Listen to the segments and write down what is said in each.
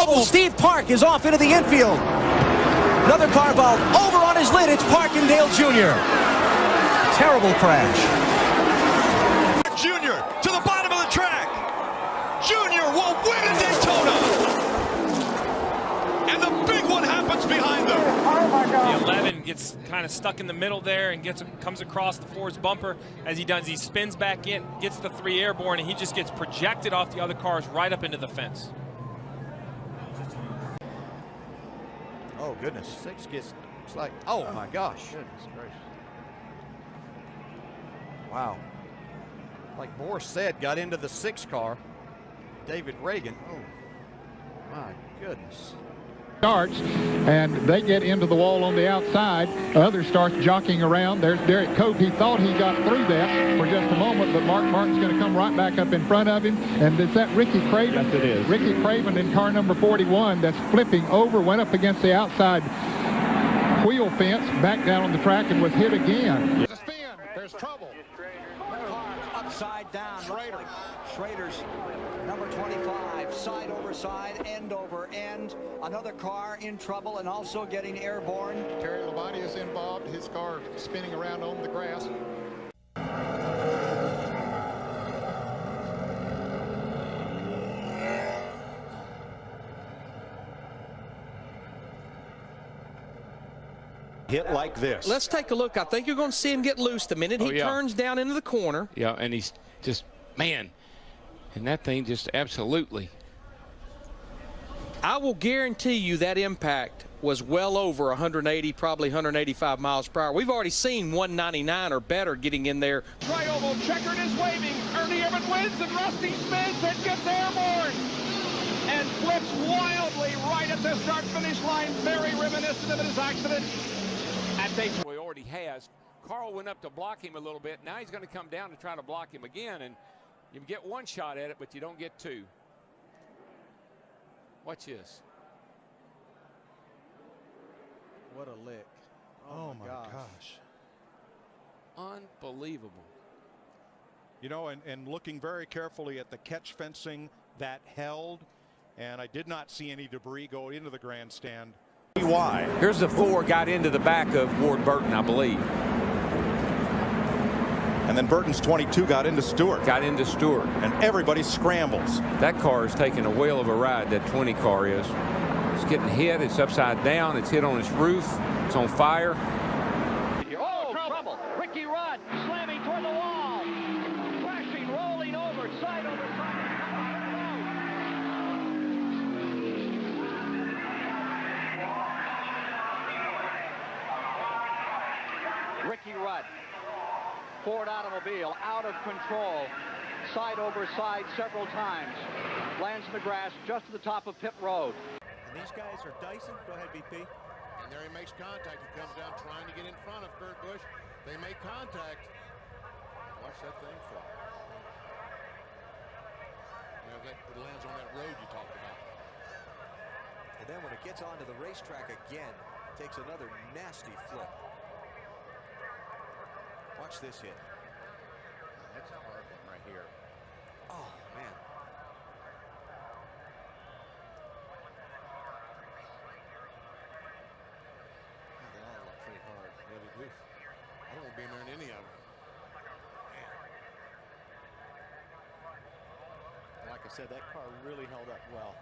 trouble. Steve Park is off into the infield. Another car involved. Over on his lid, it's Parkindale Jr. Terrible crash. Jr. to the bottom of the track. Jr. will win at Daytona. And the big one happens behind them. The 11 gets kind of stuck in the middle there and comes across the Ford's bumper. As he does, he spins back in, gets the 3 airborne, and he just gets projected off the other cars right up into the fence. Oh, goodness. 6 gets, it's like, oh, my gosh. Goodness gracious. Wow. Like Morris said, got into the 6 car. David Reagan. Oh, my goodness. Starts, and they get into the wall on the outside. Others start jockeying around. There's Derek Cope. He thought he got through that for just a moment, but Mark Martin's going to come right back up in front of him. And is that Ricky Craven? Yes, it is. Ricky Craven in car number 41 that's flipping over, went up against the outside wheel fence, back down on the track, and was hit again. There's a spin. There's trouble. Upside down. Schrader's number 25, side over side, end over end. Another car in trouble and also getting airborne. Terry Labonte is involved. His car spinning around on the grass. Hit like this. Let's take a look. I think you're going to see him get loose the minute he turns down into the corner. Yeah, and he's just, man, and that thing just absolutely. I will guarantee you that impact was well over 180, probably 185 miles per hour. We've already seen 199 or better getting in there. Tri-oval checkered is waving. Ernie Irvin wins and Rusty spins and gets airborne and flips wildly right at the start-finish line. Very reminiscent of his accident at Daytona. He already has. Carl went up to block him a little bit. Now he's going to come down to try to block him again, and you get one shot at it, but you don't get two. Watch this. What a lick. Oh my gosh. Unbelievable. You know, and looking very carefully at the catch fencing that held, and I did not see any debris go into the grandstand. Why? Here's the 4 got into the back of Ward Burton, I believe. And then Burton's 22 got into Stewart. And everybody scrambles. That car is taking a whale of a ride, that 20 car is. It's getting hit. It's upside down. It's hit on its roof. It's on fire. Oh, trouble. Ricky Rudd slamming toward the wall. Crashing, rolling over, side over side. Ricky Rudd. Ford automobile out of control, side over side several times, lands in the grass just to the top of pit road. And these guys are Dyson. Go ahead, BP. And there he makes contact. He comes down trying to get in front of Kurt Busch. They make contact. Watch that thing fall. You know, it lands on that road you talked about. And then when it gets onto the racetrack again, takes another nasty flip. Watch this hit. That's a hard one right here. Oh, man. They all look pretty hard. Yeah, they do. I don't want to be in there in any of them. Man. Like I said, that car really held up well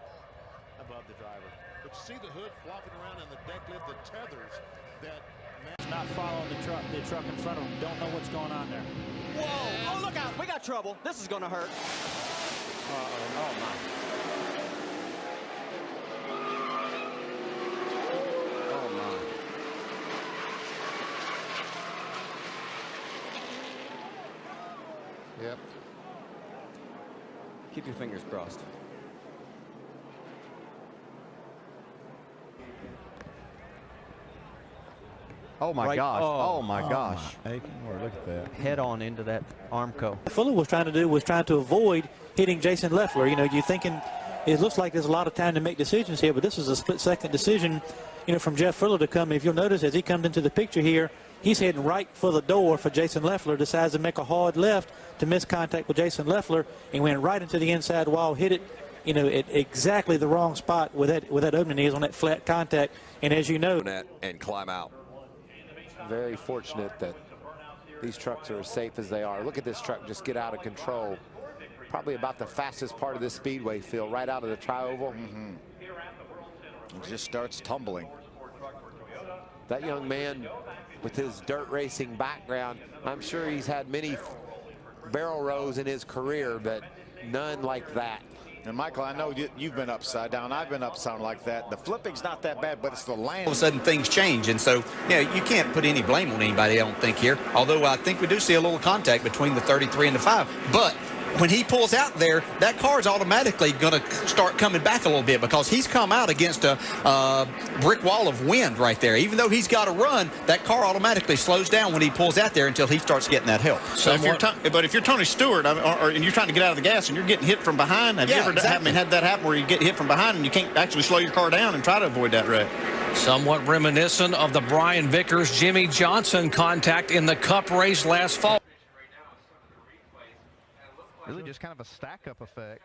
above the driver. But you see the hood flopping around and the deck lid, the tethers that Not following the truck in front of him. Don't know what's going on there. Whoa! Oh, look out! We got trouble. This is going to hurt. Oh my! Oh my! Yep. Keep your fingers crossed. Oh my gosh. Oh my gosh. Look at that. Head on into that Armco. Fuller was trying to avoid hitting Jason Leffler. You know, you're thinking it looks like there's a lot of time to make decisions here, but this is a split-second decision, you know, from Jeff Fuller to come. If you'll notice, as he comes into the picture here, he's heading right for the door for Jason Leffler, decides to make a hard left to miss contact with Jason Leffler, and went right into the inside wall, hit it you know, at exactly the wrong spot with that opening is on that flat contact. And as you know, and climb out. Very fortunate that these trucks are as safe as they are. Look at this truck just get out of control. Probably about the fastest part of this speedway, Phil, right out of the tri-oval. It just starts tumbling. That young man with his dirt racing background, I'm sure he's had many barrel rolls in his career, but none like that. And Michael, I know you've been upside down. I've been upside down like that. The flipping's not that bad, but it's the land. All of a sudden things change, and so you can't put any blame on anybody, I don't think, here. Although I think we do see a little contact between the 33 and the 5. But when he pulls out there, that car is automatically going to start coming back a little bit because he's come out against a brick wall of wind right there. Even though he's got to run, that car automatically slows down when he pulls out there until he starts getting that help. So if you're Tony Stewart and you're trying to get out of the gas and you're getting hit from behind, have you ever had that happen where you get hit from behind and you can't actually slow your car down and try to avoid that wreck? Somewhat reminiscent of the Brian Vickers, Jimmy Johnson contact in the Cup race last fall. Really just kind of a stack-up effect.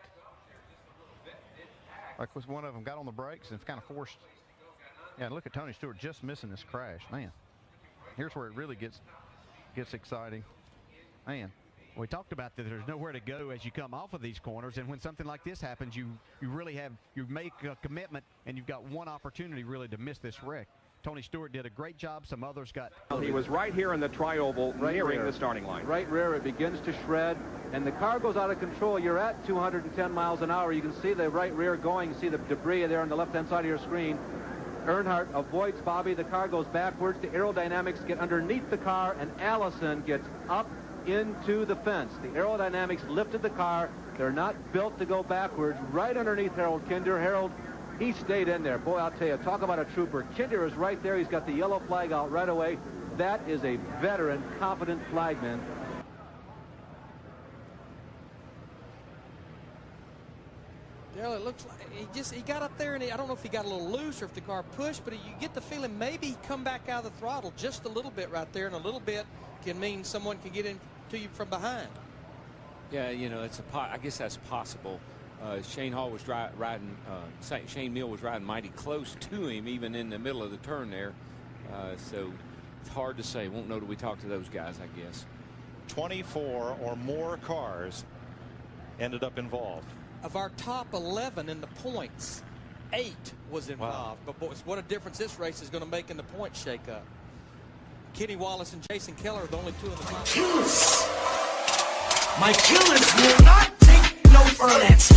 Like was one of them got on the brakes and kind of forced. Yeah, look at Tony Stewart just missing this crash. Man, here's where it really gets exciting. Man, we talked about that there's nowhere to go as you come off of these corners, and when something like this happens, you make a commitment, and you've got one opportunity really to miss this wreck. Tony Stewart did a great job. Some others got. He was right here in the tri-oval, nearing the starting line. Right rear, it begins to shred, and the car goes out of control. You're at 210 miles an hour. You can see the right rear going. You see the debris there on the left-hand side of your screen. Earnhardt avoids Bobby. The car goes backwards. The aerodynamics get underneath the car, and Allison gets up into the fence. The aerodynamics lifted the car. They're not built to go backwards. Right underneath Harold Kinder. Harold, he stayed in there. Boy, I'll tell you, talk about a trooper. Kinder is right there. He's got the yellow flag out right away. That is a veteran, confident flagman. Daryl, it looks like he got up there, and I don't know if he got a little loose or if the car pushed, but you get the feeling maybe he come back out of the throttle just a little bit right there, and a little bit can mean someone can get into you from behind. Yeah, you know, I guess that's possible. Shane Hall was riding, Shane Mill was riding mighty close to him, even in the middle of the turn there. So it's hard to say. Won't know till we talk to those guys, I guess. 24 or more cars ended up involved. Of our top 11 in the points, 8 was involved. Wow. But boys, what a difference this race is going to make in the point shakeup. Kenny Wallace and Jason Keller are the only 2 in the top. Killers! My killers will not take no for an answer.